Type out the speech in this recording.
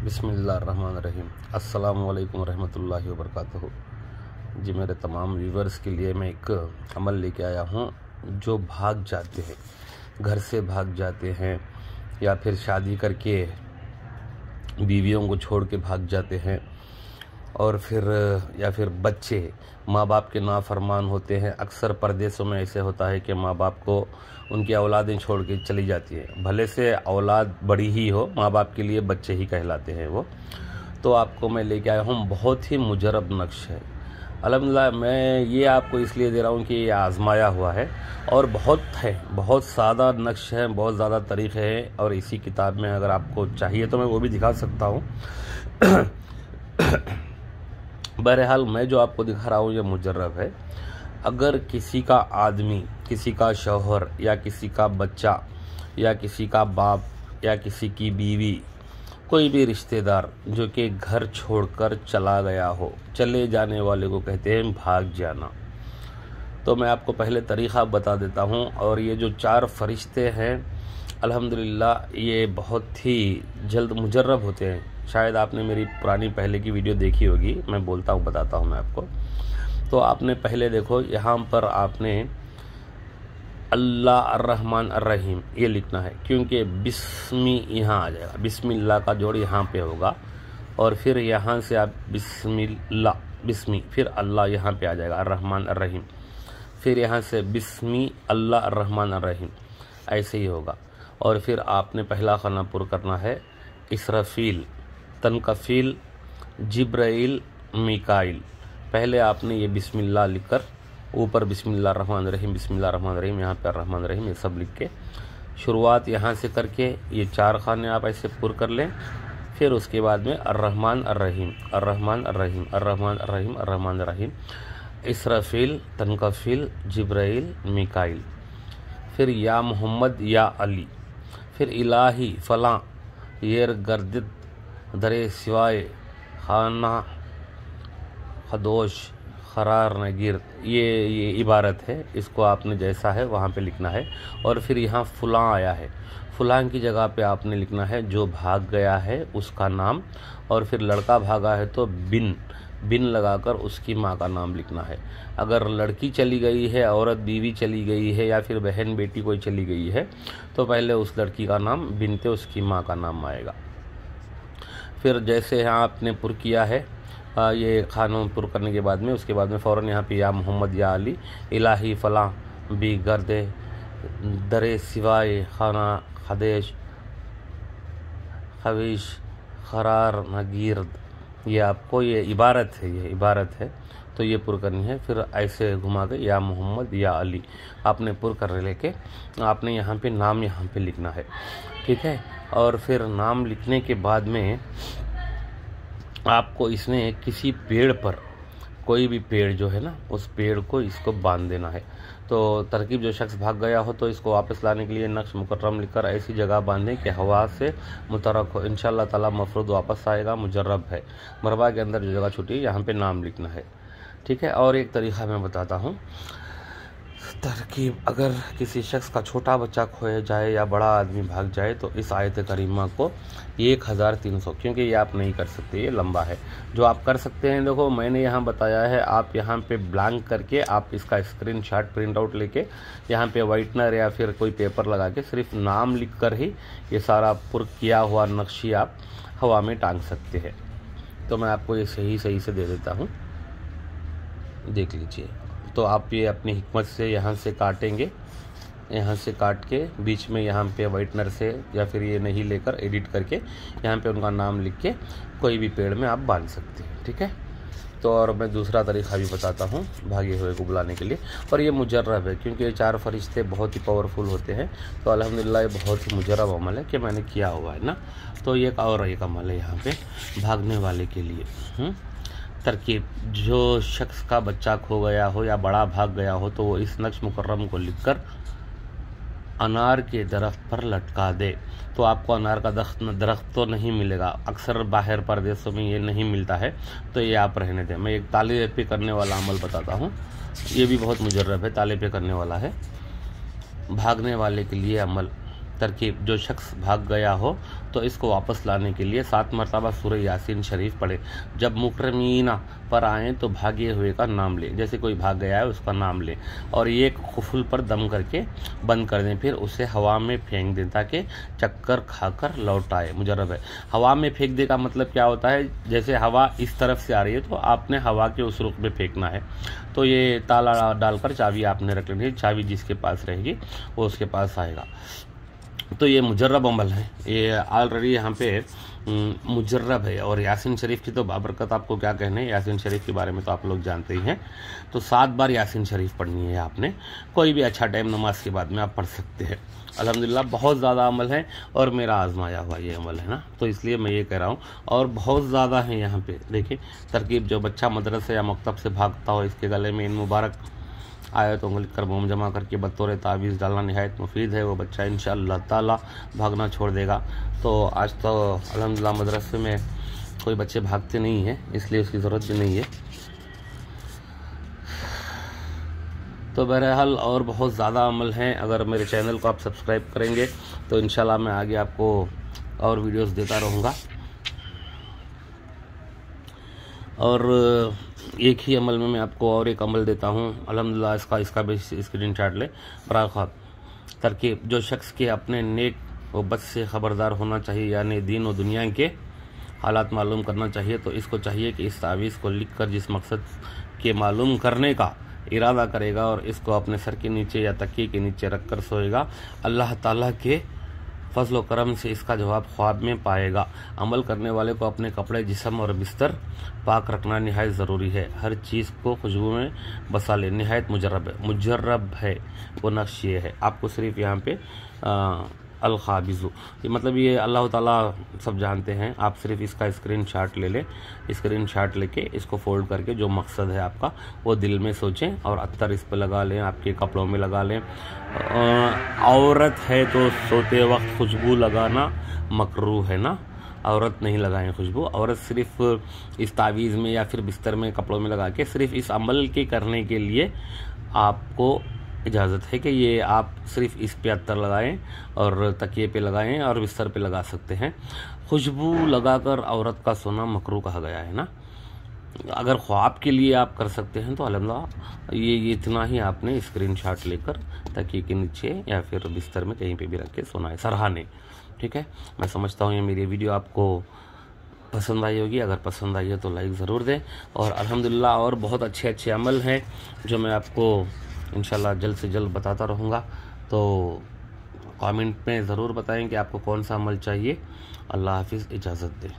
बिस्मिल्लाहिर्रहमानिर्रहीम। अस्सलामु अलैकुम रहमतुल्लाहि व बरकातुहू। जी, मेरे तमाम व्यूवर्स के लिए मैं एक अमल लेके आया हूँ। जो भाग जाते हैं, घर से भाग जाते हैं, या फिर शादी करके बीवियों को छोड़ के भाग जाते हैं, और फिर या फिर बच्चे माँ बाप के नाफरमान होते हैं। अक्सर परदेशों में ऐसे होता है कि माँ बाप को उनकी औलादें छोड़ के चली जाती है। भले से औलाद बड़ी ही हो, माँ बाप के लिए बच्चे ही कहलाते हैं वो। तो आपको मैं लेके आया हूँ, बहुत ही मुजरब नक्श है। अल्हम्दुलिल्लाह मैं ये आपको इसलिए दे रहा हूँ कि ये आजमाया हुआ है, और बहुत सादा नक्श है, बहुत ज़्यादा तरीक़े हैं। और इसी किताब में अगर आपको चाहिए तो मैं वो भी दिखा सकता हूँ। बहरहाल मैं जो आपको दिखा रहा हूँ ये मुजर्रब है। अगर किसी का आदमी, किसी का शौहर, या किसी का बच्चा, या किसी का बाप, या किसी की बीवी, कोई भी रिश्तेदार जो कि घर छोड़कर चला गया हो, चले जाने वाले को कहते हैं भाग जाना। तो मैं आपको पहले तरीक़ा बता देता हूँ। और ये जो 4 फरिश्ते हैं, अल्हम्दुलिल्लाह ये बहुत ही जल्द मुजर्रब होते हैं। शायद आपने मेरी पुरानी पहले की वीडियो देखी होगी, मैं बोलता हूँ, बताता हूँ मैं आपको। तो आपने पहले देखो, यहाँ पर आपने अल्लाह अर्रहमान अर्रहीम ये लिखना है, क्योंकि बिस्मी यहाँ आ जाएगा, बिस्मिल्लाह का जोड़ यहाँ पे होगा। और फिर यहाँ से आप बिस्मिल्लाह, बिस्मी, फिर अल्लाह यहाँ पे आ जाएगा, अर्रहमान अर्रहीम। फिर यहाँ से बिस्मी अल्लाह अर्रहमान अर्रहीम, ऐसे ही होगा। और फिर आपने पहला खाना पुर करना है, इसराफील, तनकफील, जिब्राइल, मिकाइल। पहले आपने ये बिस्मिल्लाह लिखकर ऊपर बिस्मिल्लाहिर्रहमानिर्रहीम, बिस्मिल्लाहिर्रहमानिर्रहीम, यहाँ पर अर्रहमानिर्रहीम ये सब लिख के शुरुआत यहाँ से करके ये 4 खाने आप ऐसे पुर कर लें। फिर उसके बाद में अर्रहमान अर्रहीम, अर्रहमान अर्रहीम, अर्रहमान अर्रहीम, अर्रहमान अर्रहीम, इसराफील, तनकफील, जिब्राइल, मिकाइल। फिर या मोहम्मद या अली, फिर इलाही फ़लाँ येर गर्दिद दरे सिवाय खाना खदोश खरार नगीर, ये इबारत है। इसको आपने जैसा है वहाँ पे लिखना है। और फिर यहाँ फ़ुलाँ आया है, फ़ुलाँ की जगह पे आपने लिखना है जो भाग गया है उसका नाम। और फिर लड़का भागा है तो बिन लगाकर उसकी माँ का नाम लिखना है। अगर लड़की चली गई है, औरत बीवी चली गई है, या फिर बहन बेटी कोई चली गई है, तो पहले उस लड़की का नाम बिनते उसकी माँ का नाम आएगा। फिर जैसे यहाँ आपने पुर किया है ये खानों पुर करने के बाद में, उसके बाद में फ़ौरन यहाँ पे या मोहम्मद या अली, इलाही फ़लाँ भी गर्दे दरे सिवाय खाना खदेश खवीश खरार नगीर, ये आपको ये इबारत है, तो ये पुर करनी है। फिर ऐसे घुमा के या मोहम्मद या अली आपने पुर कर लेके आपने यहाँ पे नाम यहाँ पे लिखना है, ठीक है। और फिर नाम लिखने के बाद में आपको इसमें किसी पेड़ पर, कोई भी पेड़ जो है ना, उस पेड़ को इसको बांध देना है। तो तरकीब, जो शख्स भाग गया हो तो इसको वापस लाने के लिए नक्श मुकर्रम लिखकर ऐसी जगह बांधें कि हवा से मुतरक हो। इंशाअल्लाह ताला मफरूद वापस आएगा, मुजर्रब है। मरबा के अंदर जो जगह छुटी है यहाँ पे नाम लिखना है, ठीक है। और एक तरीक़ा मैं बताता हूँ तरकीब। अगर किसी शख्स का छोटा बच्चा खोया जाए या बड़ा आदमी भाग जाए तो इस आयत करीमा को 1300, क्योंकि ये आप नहीं कर सकते, ये लंबा है। जो आप कर सकते हैं, देखो मैंने यहाँ बताया है, आप यहाँ पे ब्लैंक करके आप इसका स्क्रीनशॉट प्रिंट आउट लेके यहाँ पे वाइटनर या फिर कोई पेपर लगा के सिर्फ नाम लिख कर ही ये सारा पुर किया हुआ नक्शी आप हवा में टांग सकते हैं। तो मैं आपको ये सही से दे देता हूँ, देख लीजिए। तो आप ये अपनी हिकमत से यहाँ से काटेंगे, यहाँ से काट के बीच में यहाँ पे वाइटनर से या फिर ये नहीं लेकर एडिट करके यहाँ पे उनका नाम लिख के कोई भी पेड़ में आप बांध सकते हैं, ठीक है। तो और मैं दूसरा तरीक़ा भी बताता हूँ भागे हुए को बुलाने के लिए। और ये मुजर्रब है, क्योंकि ये 4 फरिश्ते बहुत ही पावरफुल होते हैं। तो अल्हम्दुलिल्लाह ये बहुत ही मुजर्रब अमल है कि मैंने किया हुआ है ना। तो ये और एक अमल है यहाँ पे भागने वाले के लिए। तरकीब, जो शख्स का बच्चा खो गया हो या बड़ा भाग गया हो तो वो इस नक्श मुकर्रम को लिखकर अनार के दरख्त पर लटका दे। तो आपको अनार का दरख्त तो नहीं मिलेगा, अक्सर बाहर परदेशों में ये नहीं मिलता है, तो ये आप रहने दें। मैं एक ताले पे करने वाला अमल बताता हूँ, ये भी बहुत मुजर्रब है, ताले पे करने वाला है। भागने वाले के लिए अमल, तरकीब, जो शख्स भाग गया हो तो इसको वापस लाने के लिए 7 मरतबा सूरह यासीन शरीफ पढ़े। जब मुकरमीना पर आएँ तो भागे हुए का नाम लें, जैसे कोई भाग गया है उसका नाम लें, और ये कुफुल पर दम करके बंद कर दें, फिर उसे हवा में फेंक दें ताकि चक्कर खाकर लौट आए। मुजर्रब है। हवा में फेंक दे का मतलब क्या होता है, जैसे हवा इस तरफ से आ रही है तो आपने हवा के उस रुख में फेंकना है। तो ये ताला डालकर चाबी आपने रख लेनी है, चाबी जिसके पास रहेगी वो उसके पास आएगा। तो ये मुजर्रब अमल है, ये ऑलरेडी यहाँ पे मुजर्रब है। और यासीन शरीफ की तो बाबरकत आपको क्या कहने, यासीन शरीफ के बारे में तो आप लोग जानते ही हैं। तो 7 बार यासीन शरीफ पढ़नी है आपने, कोई भी अच्छा टाइम नमाज के बाद में आप पढ़ सकते हैं। अल्हम्दुलिल्लाह बहुत ज़्यादा अमल है और मेरा आजमाया हुआ ये अमल है ना, तो इसलिए मैं ये कह रहा हूँ। और बहुत ज़्यादा है यहाँ पे देखिए तरकीब, जो बच्चा मदरसे या मकतब से भागता हो इसके गले में इन मुबारक आयत उंगली कर मोम जमा करके बतौर तावीज़ डालना निहायत मुफीद है। वो बच्चा इंशाअल्लाह ताला भागना छोड़ देगा। तो आज तो अल्हम्दुलिल्लाह मदरसे में कोई बच्चे भागते नहीं हैं, इसलिए उसकी ज़रूरत भी नहीं है। तो बहरहाल और बहुत ज़्यादा अमल हैं, अगर मेरे चैनल को आप सब्सक्राइब करेंगे तो इंशाल्लाह मैं आगे आपको और वीडियोस देता रहूँगा। और एक ही अमल में मैं आपको और एक अमल देता हूँ अल्हम्दुलिल्लाह, इसका भी स्क्रीन शॉट ले। बराख़ाब तरकीब, जो शख्स के अपने नेक व बद से ख़बरदार होना चाहिए, यानी दीन और दुनिया के हालात मालूम करना चाहिए, तो इसको चाहिए कि इस तावीज़ को लिख कर जिस मकसद के मालूम करने का इरादा करेगा और इसको अपने सर के नीचे या तकिए के नीचे रख कर सोएगा, अल्लाह ताला के फजल व करम से इसका जवाब ख्वाब में पाएगा। अमल करने वाले को अपने कपड़े, जिस्म और बिस्तर पाक रखना निहायत ज़रूरी है। हर चीज़ को खुशबू में बसा ले, निहायत मुजर्रब है वो नक्श ये है। आपको सिर्फ यहाँ पे अल-ख़ाबिज़ु, मतलब ये अल्लाह ताला सब जानते हैं, आप सिर्फ इसका स्क्रीनशॉट ले लें। स्क्रीनशॉट लेके इसको फोल्ड करके जो मकसद है आपका वो दिल में सोचें और अत्तर इस पर लगा लें, आपके कपड़ों में लगा लें। औरत है तो सोते वक्त खुशबू लगाना मकरूह है ना, औरत नहीं लगाएं खुशबू। औरत सिर्फ इस तावीज़ में या फिर बिस्तर में कपड़ों में लगा के सिर्फ इस अमल के करने के लिए आपको इजाज़त है कि ये आप सिर्फ इस पे अत्तर लगाएं और तकिए पे लगाएं और बिस्तर पे लगा सकते हैं। खुशबू लगाकर औरत का सोना मकरूह कहा गया है ना। अगर ख्वाब के लिए आप कर सकते हैं तो अल्हम्दुलिल्लाह ये इतना ही आपने स्क्रीनशॉट लेकर तकिए के नीचे या फिर बिस्तर में कहीं पे भी रख के सोना है, सराहने। ठीक है, मैं समझता हूँ ये मेरी वीडियो आपको पसंद आई होगी। अगर पसंद आई है तो लाइक ज़रूर दें। और अल्हम्दुलिल्लाह और बहुत अच्छे अच्छे अमल हैं जो मैं आपको इंशाल्लाह जल्द से जल्द बताता रहूँगा। तो कमेंट में ज़रूर बताएं कि आपको कौन सा अमल चाहिए। अल्लाह हाफिज़, इजाज़त दें।